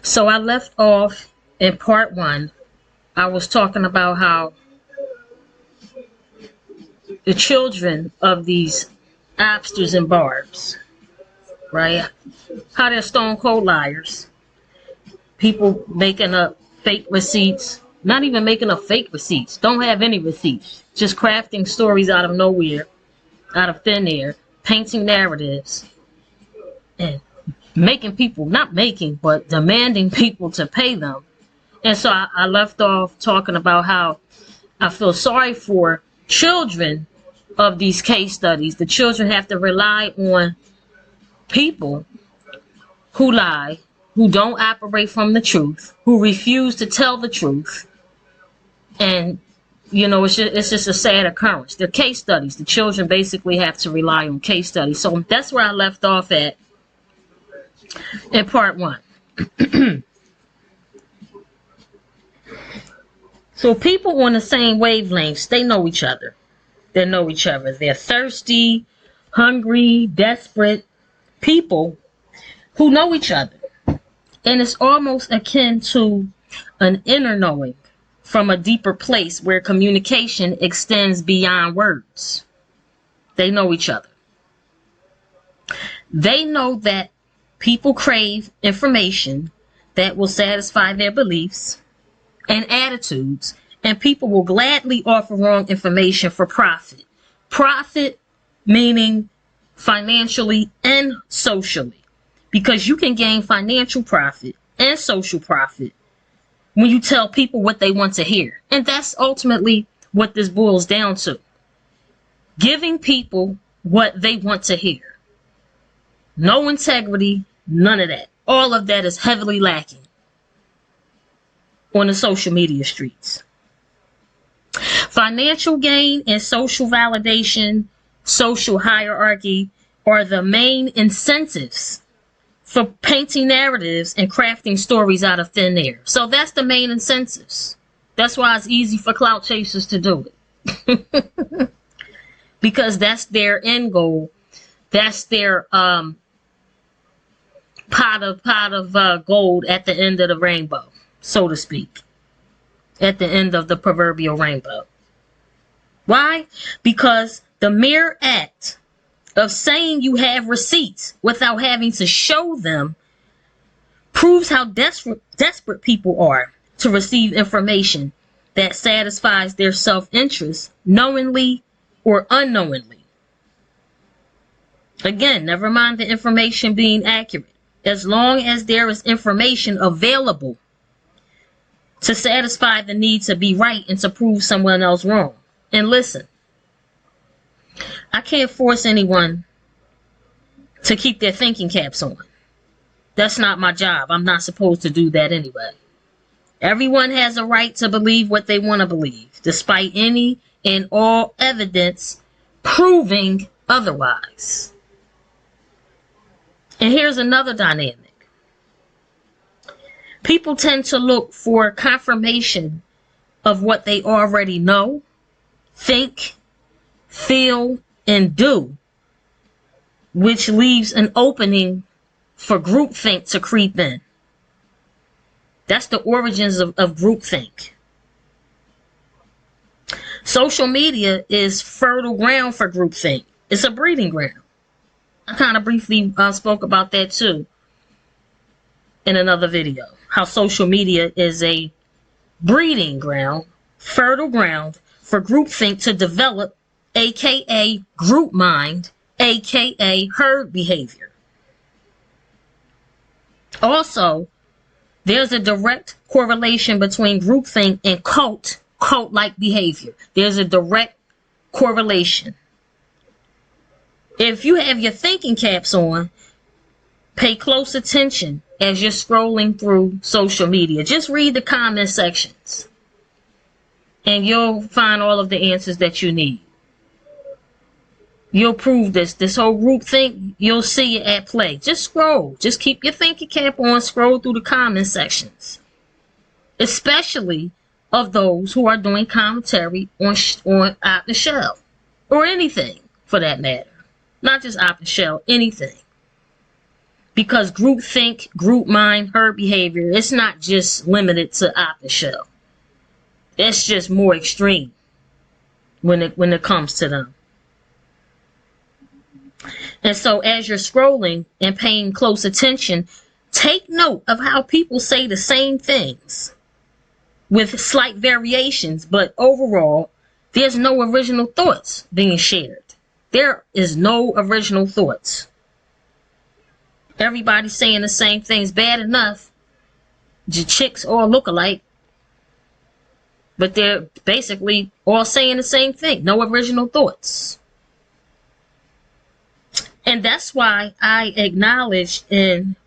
So I left off in part 1. I was talking about how the children of these Oppsters and Barbs, right? How they're stone cold liars. People making up fake receipts. Not even making up fake receipts. Don't have any receipts. Just crafting stories out of nowhere, out of thin air, painting narratives, and making people, not making, but demanding people to pay them. And so I left off talking about how I feel sorry for children of these case studies. The children have to rely on people who lie, who don't operate from the truth, who refuse to tell the truth. And, you know, it's just a sad occurrence. They're case studies. The children basically have to rely on case studies. So that's where I left off at in part 1. So people on the same wavelengths, they know each other. They know each other. They're thirsty, hungry, desperate people who know each other. And it's almost akin to an inner knowing from a deeper place where communication extends beyond words. They know each other. They know that people crave information that will satisfy their beliefs and attitudes, and people will gladly offer wrong information for profit. Profit meaning financially and socially, because you can gain financial profit and social profit when you tell people what they want to hear. And that's ultimately what this boils down to. Giving people what they want to hear. No integrity, none of that. All of that is heavily lacking on the social media streets. Financial gain and social validation, social hierarchy are the main incentives for painting narratives and crafting stories out of thin air. So that's the main incentives. That's why it's easy for clout chasers to do it. Because that's their end goal. That's their pot of gold at the end of the rainbow, so to speak. At the end of the proverbial rainbow. Why? Because the mere act of saying you have receipts without having to show them proves how desperate people are to receive information that satisfies their self-interest, knowingly or unknowingly. Again, never mind the information being accurate. As long as there is information available to satisfy the need to be right and to prove someone else wrong. And listen, I can't force anyone to keep their thinking caps on. That's not my job. I'm not supposed to do that anyway. Everyone has a right to believe what they want to believe, despite any and all evidence proving otherwise. And here's another dynamic. People tend to look for confirmation of what they already know, think, feel, and do, which leaves an opening for groupthink to creep in. That's the origins of groupthink. Social media is fertile ground for groupthink. It's a breeding ground. I kind of briefly spoke about that too in another video. How social media is a breeding ground, fertile ground for groupthink to develop, aka group mind, aka herd behavior. Also, there's a direct correlation between groupthink and cult-like behavior. There's a direct correlation. If you have your thinking caps on, pay close attention as you're scrolling through social media. Just read the comment sections and you'll find all of the answers that you need. You'll prove this whole group think, you'll see it at play. Just scroll. Just keep your thinking cap on, scroll through the comment sections. Especially of those who are doing commentary on Oppster Shell. Or anything, for that matter. Not just Oppster Shell, anything. Because groupthink, group mind, herd behavior, it's not just limited to Oppster shell. It's just more extreme when it comes to them. And so as you're scrolling and paying close attention, take note of how people say the same things with slight variations, but overall, there's no original thoughts being shared. There is no original thoughts. Everybody's saying the same things. Bad enough, the chicks all look alike, but they're basically all saying the same thing. No original thoughts. And that's why I acknowledge and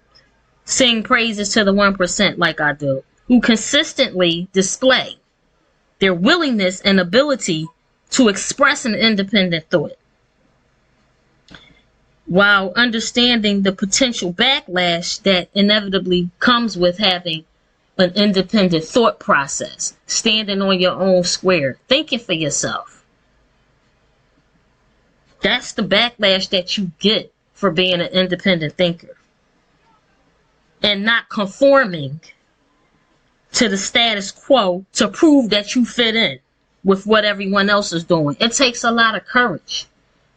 sing praises to the 1% like I do, who consistently display their willingness and ability to express an independent thought, while understanding the potential backlash that inevitably comes with having an independent thought process, standing on your own square, thinking for yourself. That's the backlash that you get for being an independent thinker and not conforming to the status quo to prove that you fit in with what everyone else is doing. It takes a lot of courage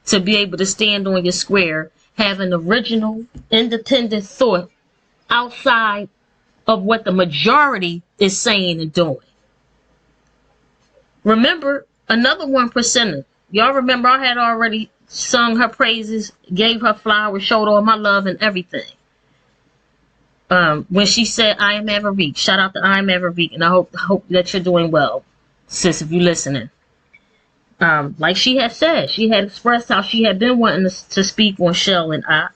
to be able to stand on your square, have an original, independent thought outside of what the majority is saying and doing. Remember, another 1%er. Y'all remember I had already sung her praises, gave her flowers, showed all my love and everything. When she said, I am Averique. Shout out to I am Averique, and I hope that you're doing well, sis, if you're listening. Like she had said, she had expressed how she had been wanting to speak on Shell and I,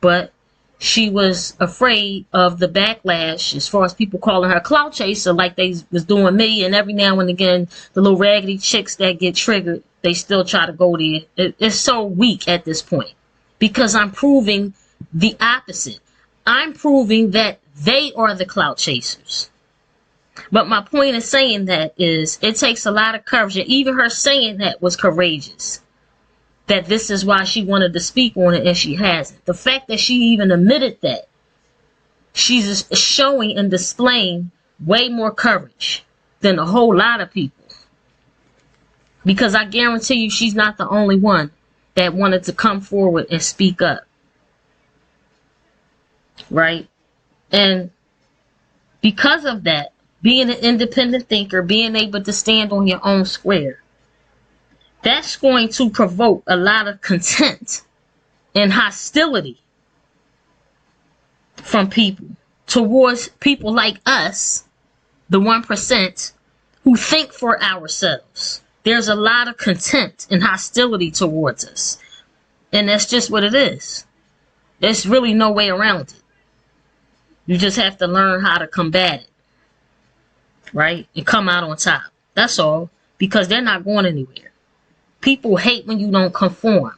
but she was afraid of the backlash as far as people calling her clout chaser like they was doing me, and every now and again, the little raggedy chicks that get triggered, they still try to go there. It's so weak at this point because I'm proving the opposite. I'm proving that they are the clout chasers. But my point in saying that is it takes a lot of courage. And even her saying that was courageous. That this is why she wanted to speak on it and she hasn't. The fact that she even admitted that, she's showing and displaying way more courage than a whole lot of people. Because I guarantee you she's not the only one that wanted to come forward and speak up. Right? And because of that, being an independent thinker, being able to stand on your own square, that's going to provoke a lot of contempt and hostility from people towards people like us, the 1%, who think for ourselves. There's a lot of contempt and hostility towards us. And that's just what it is. There's really no way around it. You just have to learn how to combat it. Right? And come out on top. That's all. Because they're not going anywhere. People hate when you don't conform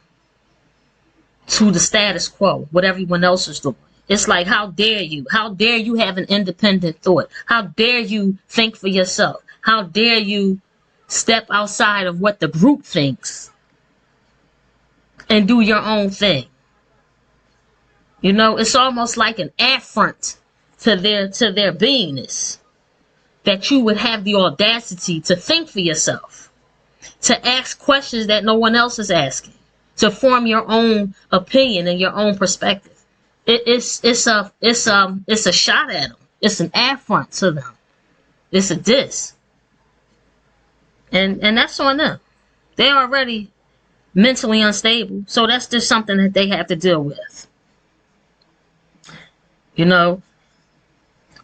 to the status quo, what everyone else is doing. It's like, how dare you? How dare you have an independent thought? How dare you think for yourself? How dare you step outside of what the group thinks and do your own thing? You know, it's almost like an affront to their beingness that you would have the audacity to think for yourself, to ask questions that no one else is asking, to form your own opinion and your own perspective. It's a shot at them. It's an affront to them. It's a diss. And that's on them. They're already mentally unstable, so that's just something that they have to deal with. You know,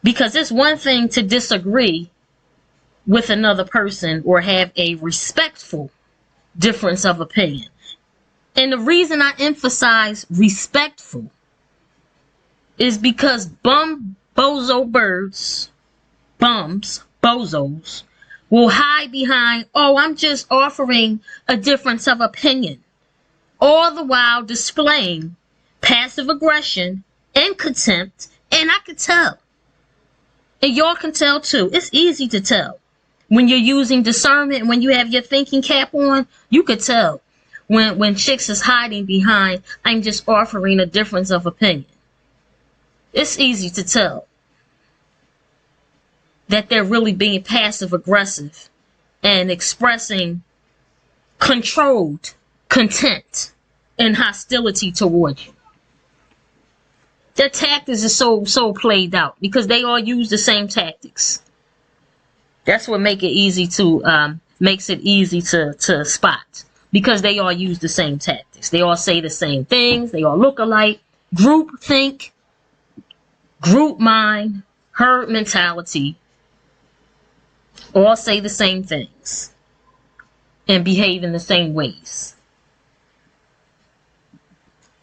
because it's one thing to disagree with another person or have a respectful difference of opinion. And the reason I emphasize respectful is because bozos, will hide behind, oh, I'm just offering a difference of opinion, all the while displaying passive aggression and contempt, and I could tell. And y'all can tell too. It's easy to tell. When you're using discernment and when you have your thinking cap on, you could tell. When chicks is hiding behind, I'm just offering a difference of opinion. it's easy to tell that they're really being passive aggressive and expressing controlled contempt and hostility towards you. Their tactics is so played out because they all use the same tactics. That's what makes it easy to spot, because they all use the same tactics. They all say the same things. They all look alike. Groupthink, group mind, herd mentality, all say the same things and behave in the same ways.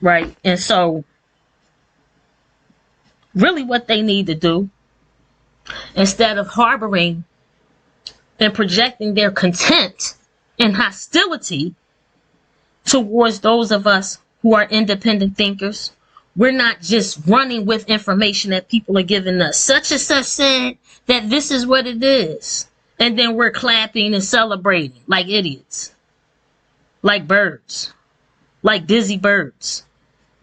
Right? And so, really what they need to do, instead of harboring and projecting their contempt and hostility towards those of us who are independent thinkers, we're not just running with information that people are giving us. Such and such said that this is what it is. And then we're clapping and celebrating like idiots. Like birds. Like dizzy birds.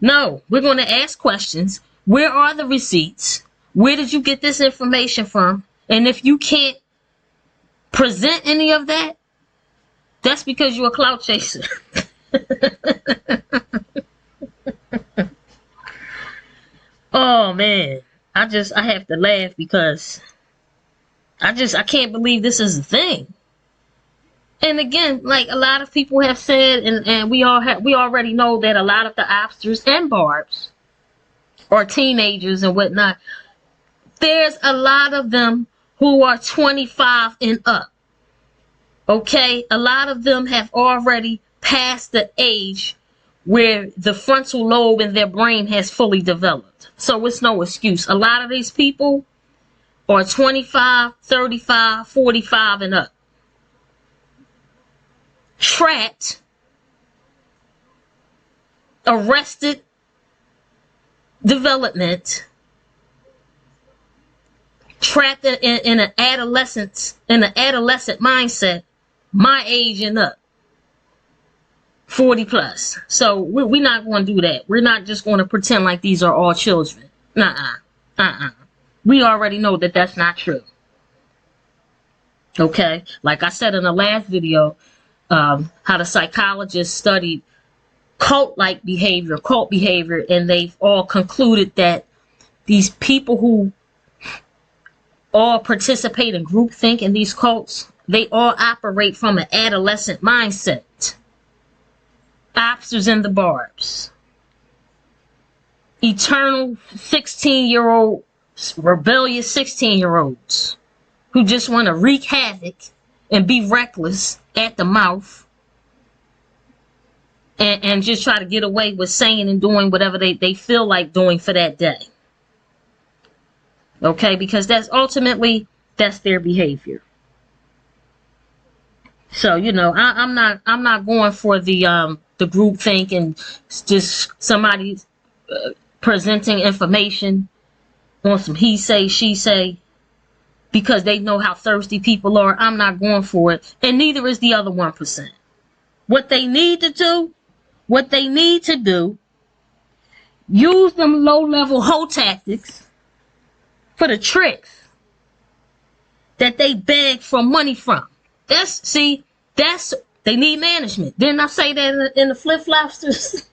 No, we're going to ask questions. Where are the receipts? Where did you get this information from? And if you can't present any of that, that's because you're a clout chaser. Oh man, I have to laugh because I can't believe this is a thing. And again, like a lot of people have said, and we already know that a lot of the Oppsters and Barbs are teenagers and whatnot. There's a lot of them who are 25 and up. Okay, a lot of them have already passed the age where the frontal lobe in their brain has fully developed. So it's no excuse. A lot of these people are 25, 35, 45 and up. Trapped, arrested development, trapped in an adolescent mindset, my age and up. 40 plus. So we're not going to do that. We're not just going to pretend like these are all children. We already know that that's not true. Okay? Like I said in the last video, how the psychologists studied cult behavior, and they've all concluded that these people who all participate in groupthink in these cults, they all operate from an adolescent mindset. Oppsters and the Barbs. Eternal 16-year-old, rebellious 16-year-olds who just want to wreak havoc and be reckless at the mouth and just try to get away with saying and doing whatever they feel like doing for that day. Okay, because that's their behavior. So, you know, I'm not going for the groupthink and just somebody presenting information on some he say, she say, because they know how thirsty people are. I'm not going for it. And neither is the other 1%. What they need to do, use them low-level hoe tactics for the tricks that they beg for money from. They need management. Didn't I say that in the flip-flopsters?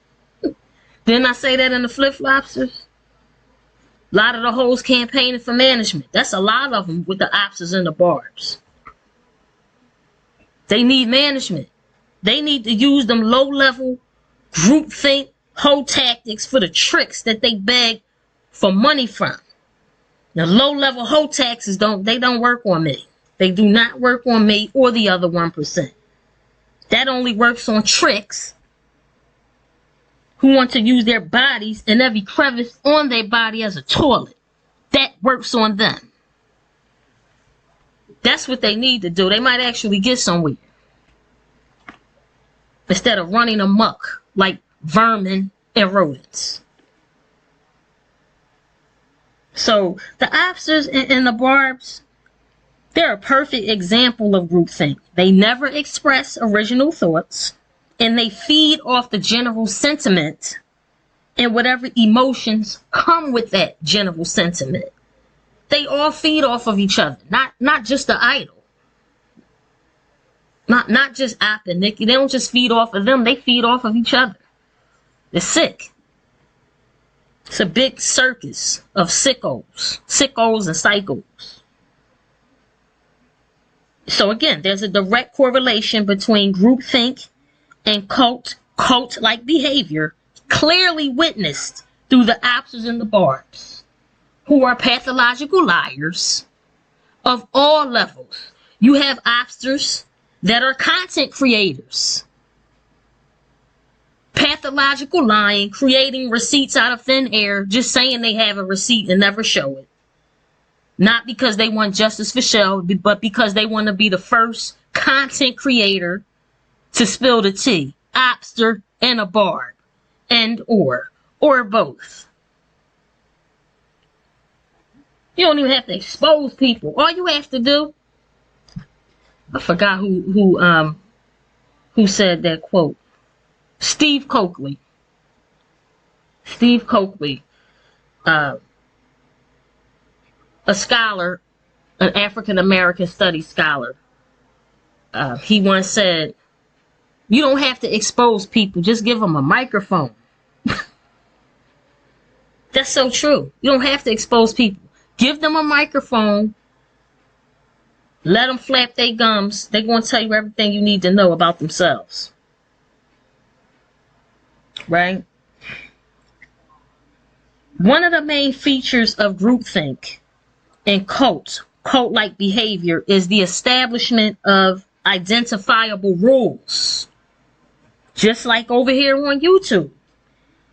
Didn't I say that in the flip-flopsters? A lot of the hoes campaigning for management. That's a lot of them with the Oppsters and the Barbs. They need management. They need to use them low-level groupthink hoe tactics for the tricks that they beg for money from. The low-level hoe tactics don't work on me. They do not work on me or the other 1%. That only works on tricks who want to use their bodies and every crevice on their body as a toilet. That works on them. That's what they need to do. They might actually get somewhere. Instead of running amok like vermin and rodents. So the Oppsters and the Barbs, they're a perfect example of groupthink. They never express original thoughts, and they feed off the general sentiment and whatever emotions come with that general sentiment. They all feed off of each other, not just the idol. Not just App and Nikki. They don't just feed off of them, they feed off of each other. It's sick. It's a big circus of sickos and psychos. So again, there's a direct correlation between groupthink and cult-like behavior, clearly witnessed through the Oppsters and the Barbs, who are pathological liars of all levels. You have Oppsters that are content creators. Pathological lying, creating receipts out of thin air, just saying they have a receipt and never show it. Not because they want justice for Shell, but because they want to be the first content creator to spill the tea. Oppster and a barb. And or both. You don't even have to expose people. All you have to do, I forgot who said that quote. Steve Coakley, a scholar, an African American studies scholar. He once said, "You don't have to expose people; just give them a microphone." That's so true. You don't have to expose people. Give them a microphone. Let them flap their gums. They're going to tell you everything you need to know about themselves. Right? One of the main features of groupthink and cult-like behavior is the establishment of identifiable rules. Just like over here on YouTube.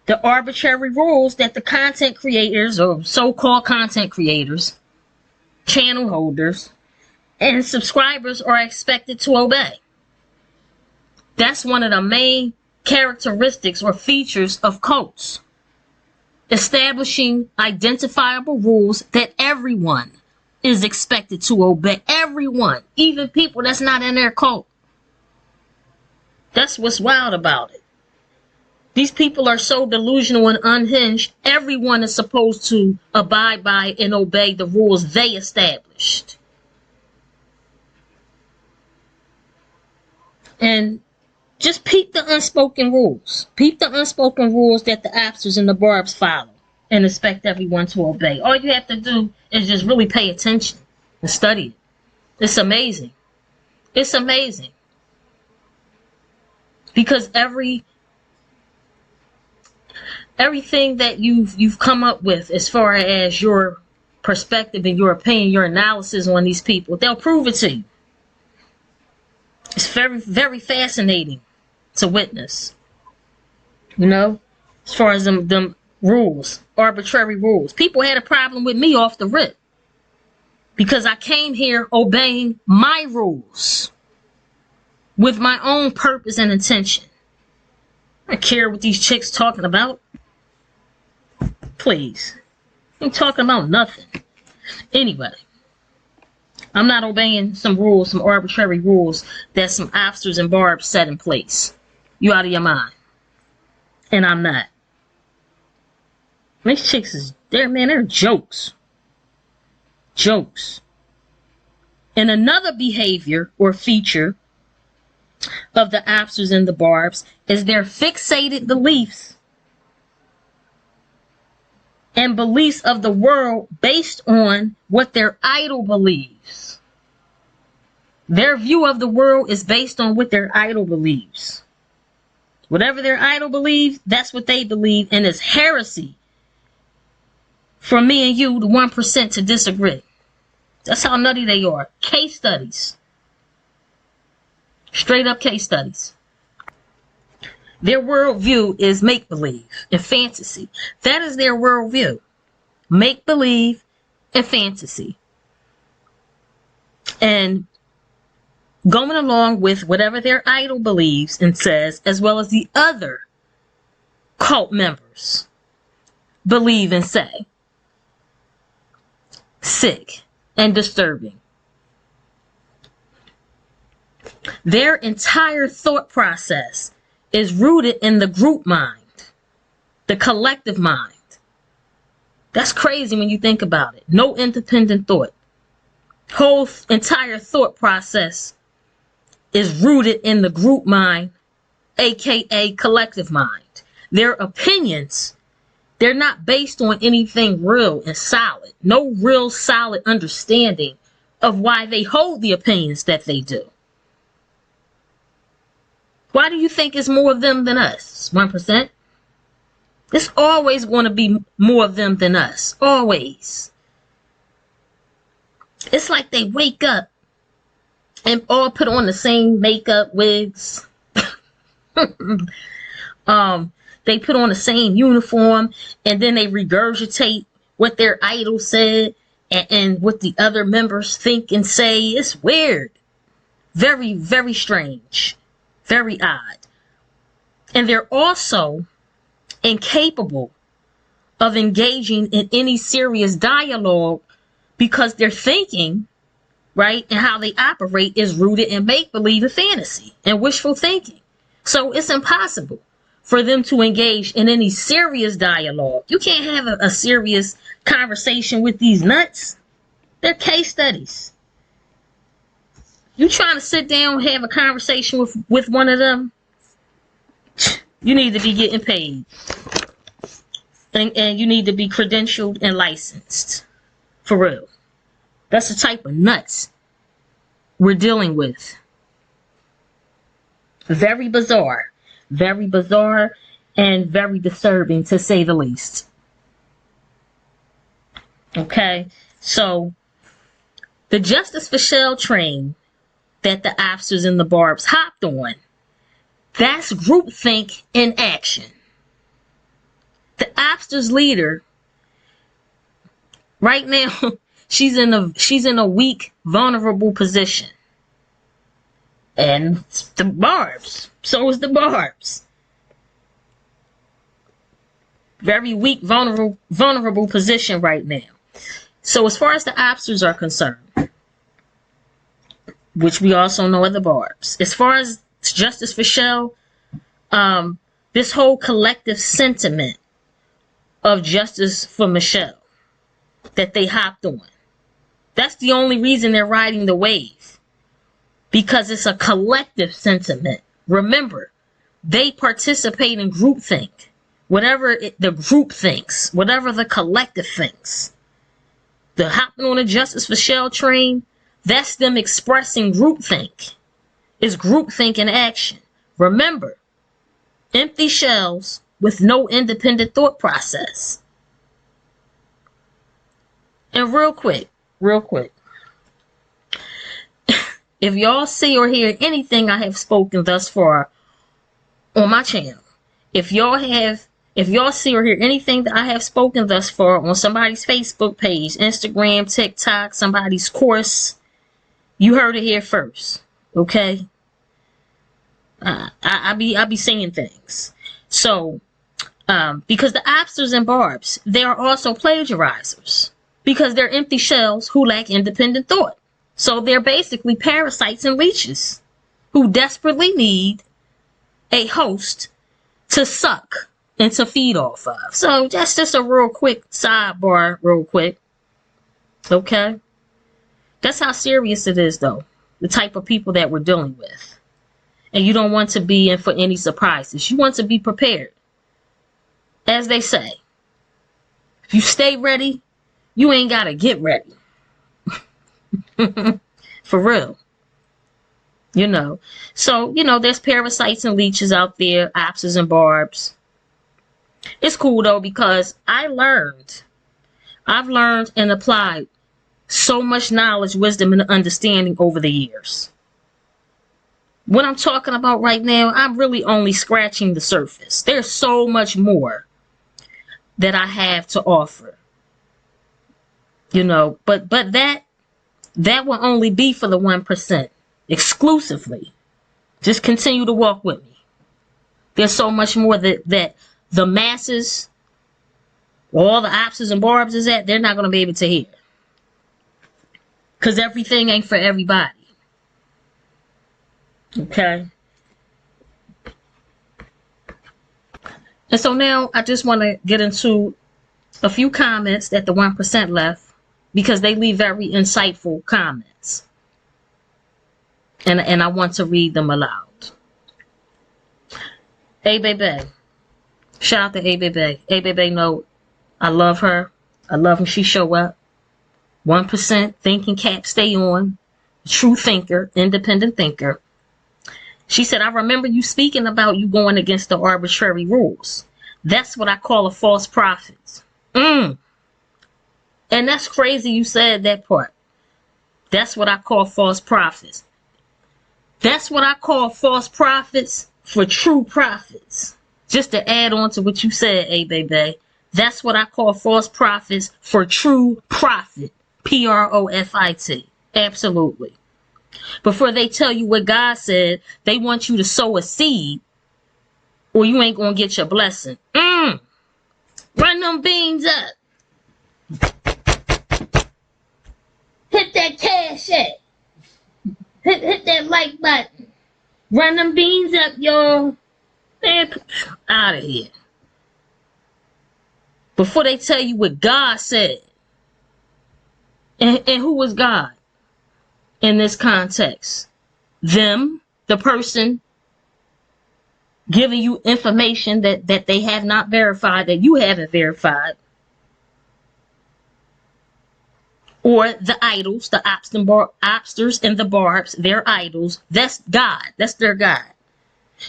The arbitrary rules that the content creators or so-called content creators, channel holders, and subscribers are expected to obey. That's one of the main characteristics or features of cults. Establishing identifiable rules that everyone is expected to obey. Everyone, even people that's not in their cult. That's what's wild about it. These people are so delusional and unhinged, everyone is supposed to abide by and obey the rules they established. And just peep the unspoken rules. Peep the unspoken rules that the Oppsters and the Barbs follow and expect everyone to obey. All you have to do is just really pay attention and study it. It's amazing. It's amazing. Because everything that you've come up with as far as your perspective and your opinion, your analysis on these people, they'll prove it to you. It's very, very fascinating to witness. You know, as far as them rules, arbitrary rules. People had a problem with me off the rip because I came here obeying my rules with my own purpose and intention. I don't care what these chicks talking about. Please. I ain't talking about nothing. Anyway, I'm not obeying some rules, some arbitrary rules that some Oppsters and Barbs set in place. You out of your mind. And I'm not. These chicks is there, man, they're jokes. Jokes. And another behavior or feature of the Oppsters and the Barbs is their fixated beliefs and beliefs of the world based on what their idol believes. Their view of the world is based on what their idol believes. Whatever their idol believes, that's what they believe, and it's heresy for me and you, the 1%, to disagree. That's how nutty they are. Case studies. Straight up case studies. Their worldview is make-believe and fantasy. That is their worldview. Make-believe and fantasy. And going along with whatever their idol believes and says, as well as the other cult members believe and say. Sick and disturbing. Their entire thought process is rooted in the group mind. The collective mind. That's crazy when you think about it. No independent thought. Whole entire thought process is rooted in the group mind, aka collective mind. Their opinions, they're not based on anything real and solid. No real solid understanding of why they hold the opinions that they do. Why do you think it's more of them than us? 1%? It's always going to be more of them than us. Always. It's like they wake up and all put on the same makeup, wigs. They put on the same uniform, and then they regurgitate what their idol said and what the other members think and say. It's weird. Very, very strange. Very odd. And they're also incapable of engaging in any serious dialogue because their thinking, right, and how they operate is rooted in make-believe and fantasy and wishful thinking. So it's impossible for them to engage in any serious dialogue. You can't have a serious conversation with these nuts. They're case studies. You trying to sit down and have a conversation with one of them? You need to be getting paid. And you need to be credentialed and licensed. For real. That's the type of nuts we're dealing with. Very bizarre. Very bizarre and very disturbing, to say the least. Okay? So, the Justice for Shell train that the Oppsters and the Barbs hopped on, that's groupthink in action. The Oppsters leader, right now, she's in a weak, vulnerable position. And the Barbs. So is the Barbs. Very weak, vulnerable position right now. So as far as the Oppsters are concerned, which we also know are the Barbs, as far as Justice for Shell, this whole collective sentiment of justice for Michelle that they hopped on, that's the only reason they're riding the wave. Because it's a collective sentiment. Remember, they participate in groupthink. Whatever the group thinks, whatever the collective thinks. The hopping on a Justice for Shell train, that's them expressing groupthink. It's groupthink in action. Remember, empty shells with no independent thought process. And real quick. If y'all see or hear anything I have spoken thus far on my channel, if y'all see or hear anything that I have spoken thus far on somebody's Facebook page, Instagram, TikTok, somebody's course, you heard it here first. Okay? I be saying things. So, because the Oppsters and Barbs, they are also plagiarizers. Because they're empty shells who lack independent thought. So they're basically parasites and leeches who desperately need a host to suck and to feed off of. So that's just a real quick sidebar, real quick. Okay? That's how serious it is, though. The type of people that we're dealing with. And you don't want to be in for any surprises. You want to be prepared. As they say, if you stay ready, you ain't got to get ready. For real. You know. So, there's parasites and leeches out there, Oppsters and Barbs. It's cool though, because I've learned and applied so much knowledge, wisdom, and understanding over the years. What I'm talking about right now, I'm really only scratching the surface. There's so much more that I have to offer. But that will only be for the 1%. Exclusively. Just continue to walk with me. There's so much more that the masses, all the Oppsters and Barbs is at, they're not going to be able to hear. Because everything ain't for everybody. Okay? And so now I just want to get into a few comments that the 1% left, because they leave very insightful comments. And I want to read them aloud. A Baby. Shout out to A Baby. A Baby know I love her. I love when she show up. 1% thinking cap, stay on. True thinker, independent thinker. She said, I remember you speaking about you going against the arbitrary rules. That's what I call a false prophet. And that's crazy you said that part. That's what I call false prophets. That's what I call false prophets for true prophets. Just to add on to what you said, A Baby. That's what I call false prophets for true profit. Profit. Absolutely. Before they tell you what God said, they want you to sow a seed or you ain't gonna get your blessing. Run them beans up. Hit that CashApp. Hit that like button. Run them beans up, y'all. Man, out of here. Before they tell you what God said. And who was God in this context? Them, the person giving you information that they have not verified, that you haven't verified. Or the idols, the Oppsters and the barbs, their idols. That's God. That's their God.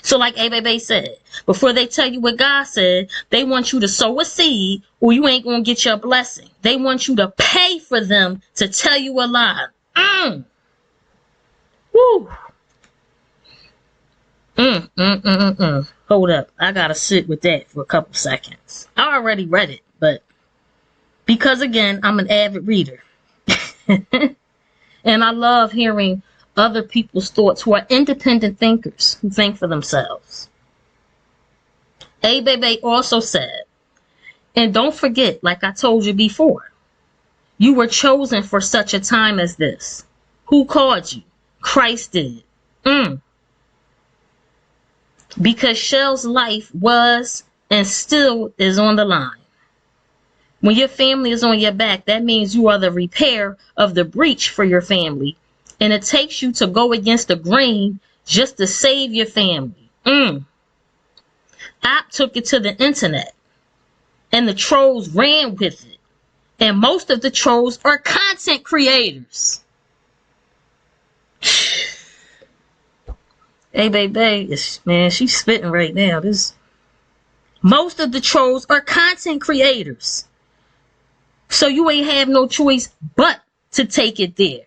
So like A Baby said, before they tell you what God said, they want you to sow a seed or you ain't going to get your blessing. They want you to pay for them to tell you a lie. Woo. Hold up. I got to sit with that for a couple seconds. I already read it, but because again, I'm an avid reader. And I love hearing other people's thoughts who are independent thinkers who think for themselves. A Baby also said, and don't forget, like I told you before, you were chosen for such a time as this. Who called you? Christ did. Because Shell's life was and still is on the line. When your family is on your back, that means you are the repair of the breach for your family. And it takes you to go against the grain just to save your family. App took it to the internet. And the trolls ran with it. And most of the trolls are content creators. Hey, baby, man, she's spitting right now. Most of the trolls are content creators. So you ain't have no choice but to take it there.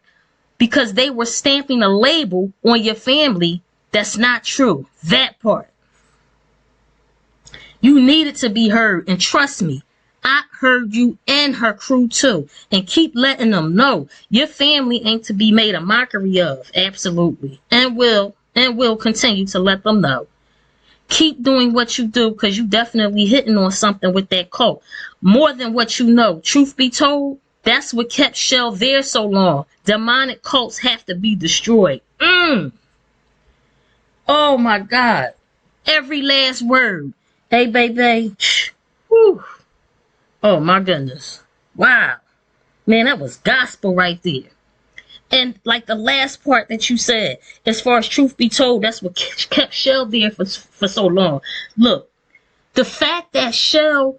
Because they were stamping a label on your family that's not true. That part. You needed to be heard. And trust me, I heard you and her crew too. And keep letting them know your family ain't to be made a mockery of. Absolutely. And will continue to let them know. Keep doing what you do because you definitely hitting on something with that cult. More than what you know. Truth be told, that's what kept Shell there so long. Demonic cults have to be destroyed. Oh my God. Every last word. Hey, baby. Whew. Oh my goodness. Wow. Man, that was gospel right there. And like the last part that you said, as far as truth be told, that's what kept Shell there for so long. Look, the fact that Shell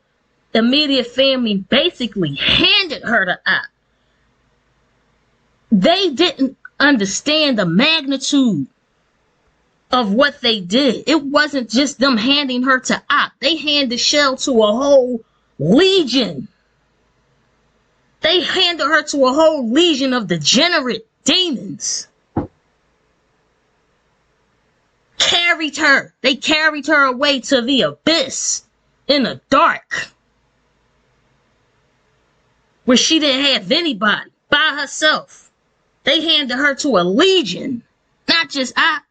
immediate family basically handed her to Opp. They didn't understand the magnitude of what they did. It wasn't just them handing her to Opp. They handed Shell to a whole legion. They handed her to a whole legion of degenerate demons. Carried her. They carried her away to the abyss in the dark. Where she didn't have anybody by herself. They handed her to a legion. Not just I.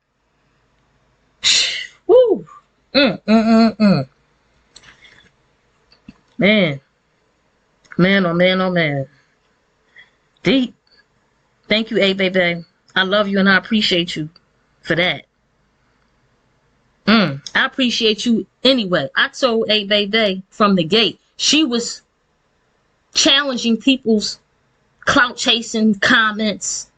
Woo. Man. Man, oh man, oh man. Deep. Thank you, A Baby. I love you and I appreciate you for that. I appreciate you anyway. I told A Baby from the gate, she was challenging people's clout chasing comments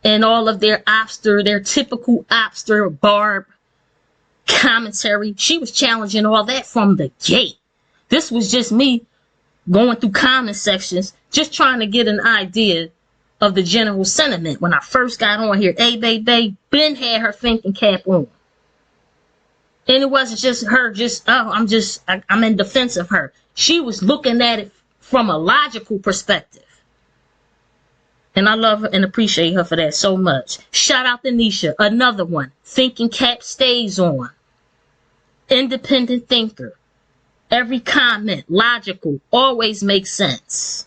and all of their Oppster, their typical Oppster barb commentary. She was challenging all that from the gate. This was just me going through comment sections, just trying to get an idea of the general sentiment. When I first got on here, A Baby Ben had her thinking cap on. And it wasn't just her, I'm in defense of her. She was looking at it from a logical perspective. And I love her and appreciate her for that so much. Shout out to Nisha, another one. Thinking cap stays on. Independent thinker. Every comment, logical, always makes sense.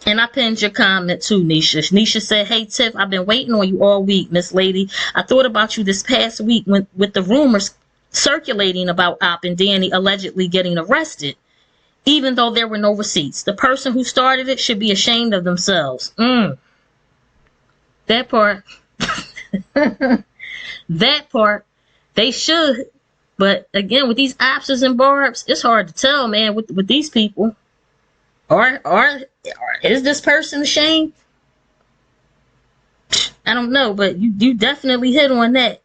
And I pinned your comment too, Nisha. Nisha said, hey, Tiff, I've been waiting on you all week, Miss Lady. I thought about you this past week with the rumors circulating about Opp and Danny allegedly getting arrested, even though there were no receipts. The person who started it should be ashamed of themselves. That part. That part. They should. But again, with these Oppsters and barbs, it's hard to tell, man, with these people. Or is this person ashamed? I don't know, but you definitely hit on that.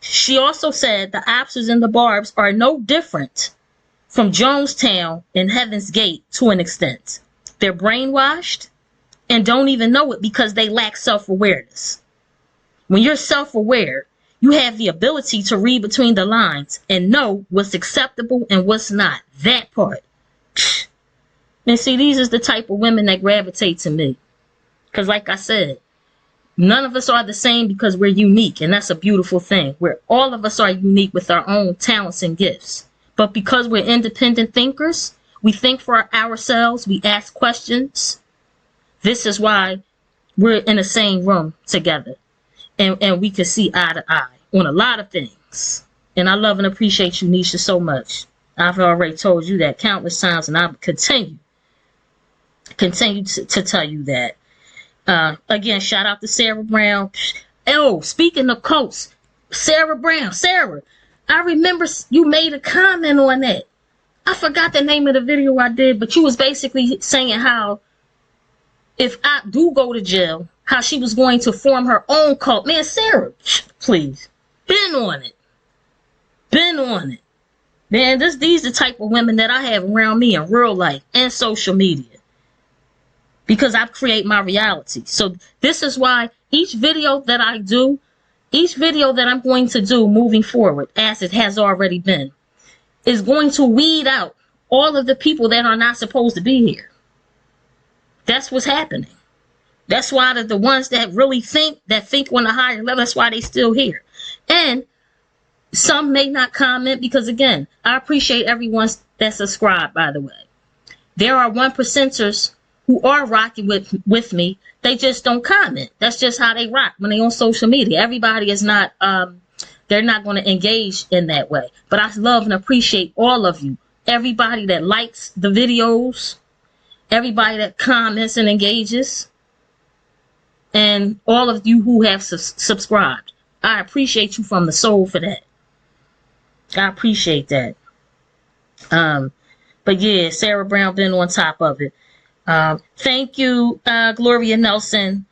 She also said the Oppsters and the barbs are no different from Jonestown and Heaven's Gate to an extent. They're brainwashed and don't even know it because they lack self-awareness. When you're self-aware, you have the ability to read between the lines and know what's acceptable and what's not. That part. And see, these is the type of women that gravitate to me. Because like I said, none of us are the same because we're unique. And that's a beautiful thing. All of us are unique with our own talents and gifts. But because we're independent thinkers, we think for ourselves, we ask questions. This is why we're in the same room together. And we can see eye to eye on a lot of things. And I love and appreciate you, Nisha, so much. I've already told you that countless times, and I'll continue to tell you that. Again, shout out to Sarah Brown. Oh, speaking of quotes, Sarah Brown. Sarah, I remember you made a comment on that. I forgot the name of the video I did, but you was basically saying how if I do go to jail, how she was going to form her own cult. Man, Sarah, please. Been on it. Man, these the type of women that I have around me in real life and social media. Because I create my reality. So this is why each video that I do, each video that I'm going to do moving forward, as it has already been, is going to weed out all of the people that are not supposed to be here. That's what's happening. That's why the ones that really think on a higher level, that's why they still here. And some may not comment because, again, I appreciate everyone that's subscribed, by the way. There are 1%ers who are rocking with me. They just don't comment. That's just how they rock when they on social media. Everybody is not, they're not going to engage in that way. But I love and appreciate all of you. Everybody that likes the videos, everybody that comments and engages, and all of you who have subscribed. I appreciate you from the soul for that. I appreciate that. But yeah, Sarah Brown been on top of it. Thank you, Gloria Nelson.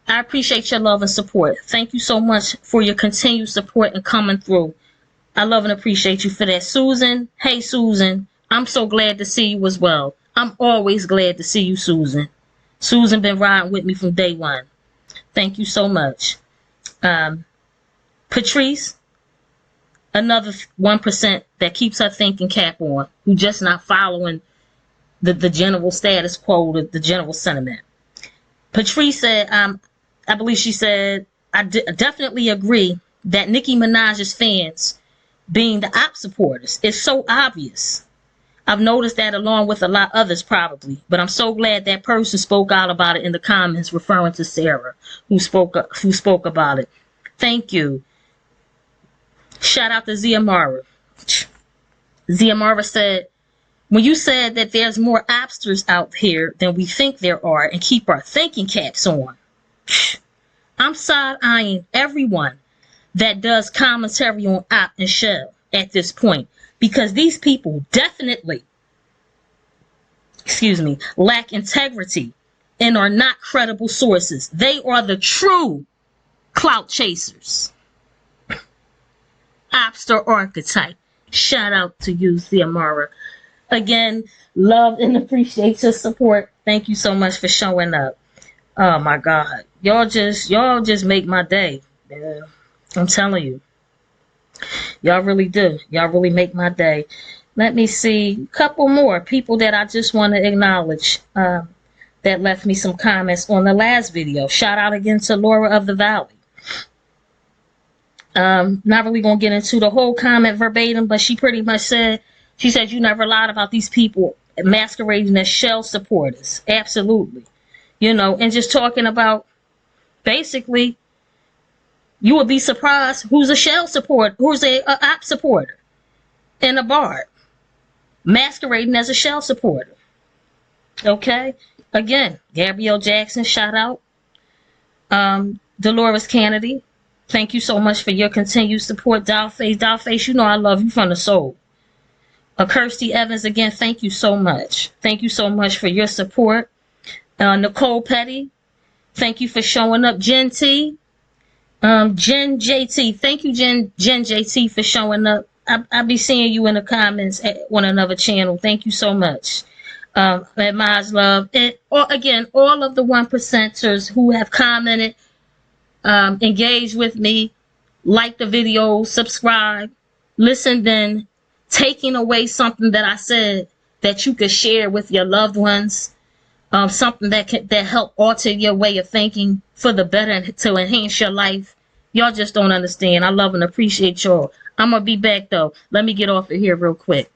I appreciate your love and support. Thank you so much for your continued support and coming through. I love and appreciate you for that. Susan, hey Susan, I'm so glad to see you as well. I'm always glad to see you, Susan. Susan been riding with me from day one. Thank you so much. Patrice, another 1% that keeps her thinking cap on, who just not following the general status quo, the general sentiment. Patrice said, I believe she said, I definitely agree that Nicki Minaj's fans being the Opp supporters is so obvious. I've noticed that along with a lot others probably, but I'm so glad that person spoke out about it in the comments, referring to Sarah, who spoke about it. Thank you. Shout out to Ziamara. Ziamara said, when you said that there's more Oppsters out here than we think there are and keep our thinking caps on, I'm side-eyeing everyone that does commentary on Opp and Shell at this point, because these people definitely, lack integrity and are not credible sources. They are the true clout chasers. Oppster Archetype. Shout out to you, Xiomara. Again, love and appreciate your support. Thank you so much for showing up. Oh my God. Y'all just make my day. Yeah, I'm telling you. Y'all really do. Y'all really make my day. Let me see. A couple more people that I just want to acknowledge that left me some comments on the last video. Shout out again to Laura of the Valley. Not really gonna get into the whole comment verbatim, but she pretty much said, she said, you never lied about these people masquerading as shell supporters. Absolutely. You know, and just talking about, basically, you would be surprised who's a shell supporter, who's a Opp supporter in a bar, masquerading as a shell supporter. Okay? Again, Gabrielle Jackson, shout out. Dolores Kennedy, thank you so much for your continued support. Dollface, you know I love you from the soul. Kirsty Evans, again, thank you so much. Thank you so much for your support. Nicole Petty, thank you for showing up. Jen T, Jen JT, thank you, Jen JT, for showing up. I'll be seeing you in the comments on another channel. Thank you so much. Admires love. And again, all of the 1%ers who have commented, engaged with me, like the video, subscribe, listened in, taking away something that I said that you could share with your loved ones, something that help alter your way of thinking for the better to enhance your life. Y'all just don't understand. I love and appreciate y'all. I'm gonna be back though. Let me get off of here real quick.